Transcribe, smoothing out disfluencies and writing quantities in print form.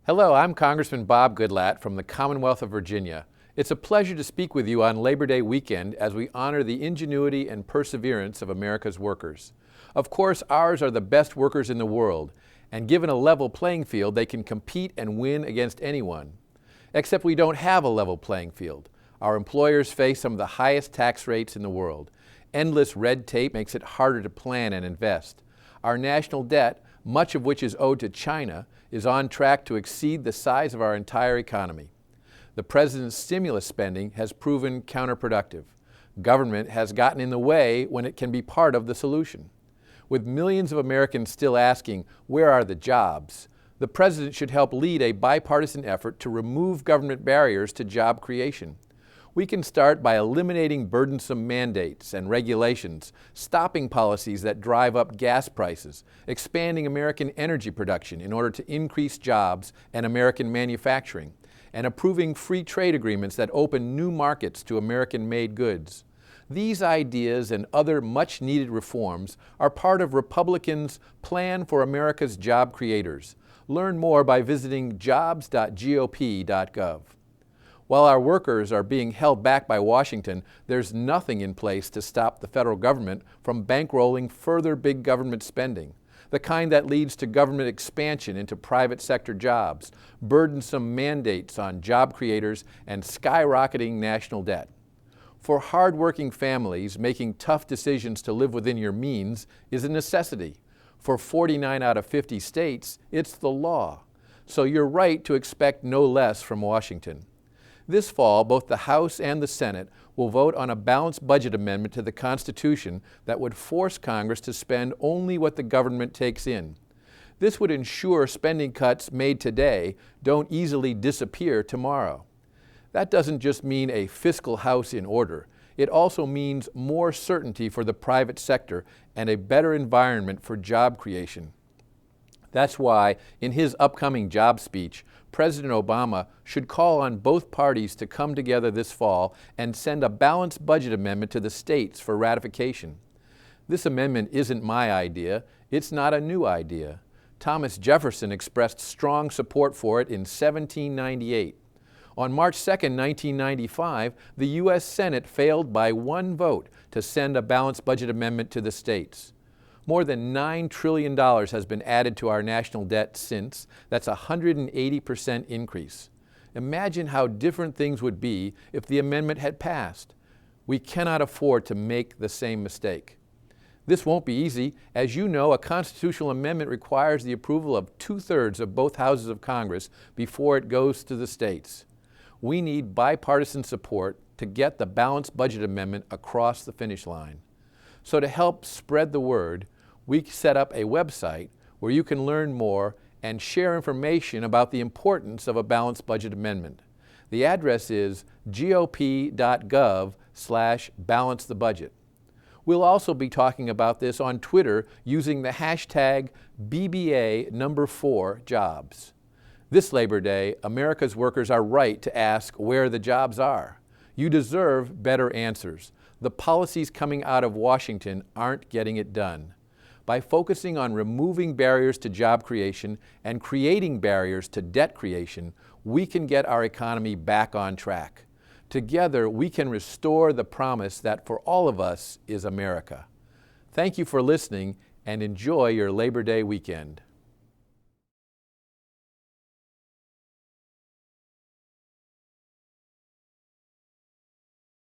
Hello, I'm Congressman Bob Goodlatte from the Commonwealth of Virginia. It's a pleasure to speak with you on Labor Day weekend as we honor the ingenuity and perseverance of America's workers. Of course, ours are the best workers in the world, and given a level playing field, they can compete and win against anyone. Except we don't have a level playing field. Our employers face some of the highest tax rates in the world. Endless red tape makes it harder to plan and invest. Our national debt, much of which is owed to China, is on track to exceed the size of our entire economy. The president's stimulus spending has proven counterproductive. Government has gotten in the way when it can be part of the solution. With millions of Americans still asking, where are the jobs? The president should help lead a bipartisan effort to remove government barriers to job creation. We can start by eliminating burdensome mandates and regulations, stopping policies that drive up gas prices, expanding American energy production in order to increase jobs and American manufacturing, and approving free trade agreements that open new markets to American-made goods. These ideas and other much-needed reforms are part of Republicans' Plan for America's Job Creators. Learn more by visiting jobs.gop.gov. While our workers are being held back by Washington, there's nothing in place to stop the federal government from bankrolling further big government spending, the kind that leads to government expansion into private sector jobs, burdensome mandates on job creators, and skyrocketing national debt. For hard-working families, making tough decisions to live within your means is a necessity. For 49 out of 50 states, it's the law. So you're right to expect no less from Washington. This fall, both the House and the Senate will vote on a balanced budget amendment to the Constitution that would force Congress to spend only what the government takes in. This would ensure spending cuts made today don't easily disappear tomorrow. That doesn't just mean a fiscal house in order. It also means more certainty for the private sector and a better environment for job creation. That's why, in his upcoming job speech, President Obama should call on both parties to come together this fall and send a balanced budget amendment to the states for ratification. This amendment isn't my idea. It's not a new idea. Thomas Jefferson expressed strong support for it in 1798. On March 2, 1995, the U.S. Senate failed by one vote to send a balanced budget amendment to the states. More than $9 trillion has been added to our national debt since. That's a 180% increase. Imagine how different things would be if the amendment had passed. We cannot afford to make the same mistake. This won't be easy. As you know, a constitutional amendment requires the approval of 2/3 of both houses of Congress before it goes to the states. We need bipartisan support to get the balanced budget amendment across the finish line. So to help spread the word, we set up a website where you can learn more and share information about the importance of a balanced budget amendment. The address is gop.gov/balancethebudget. We'll also be talking about this on Twitter using the hashtag BBA4Jobs. This Labor Day, America's workers are right to ask where the jobs are. You deserve better answers. The policies coming out of Washington aren't getting it done. By focusing on removing barriers to job creation and creating barriers to debt creation, we can get our economy back on track. Together, we can restore the promise that for all of us is America. Thank you for listening and enjoy your Labor Day weekend.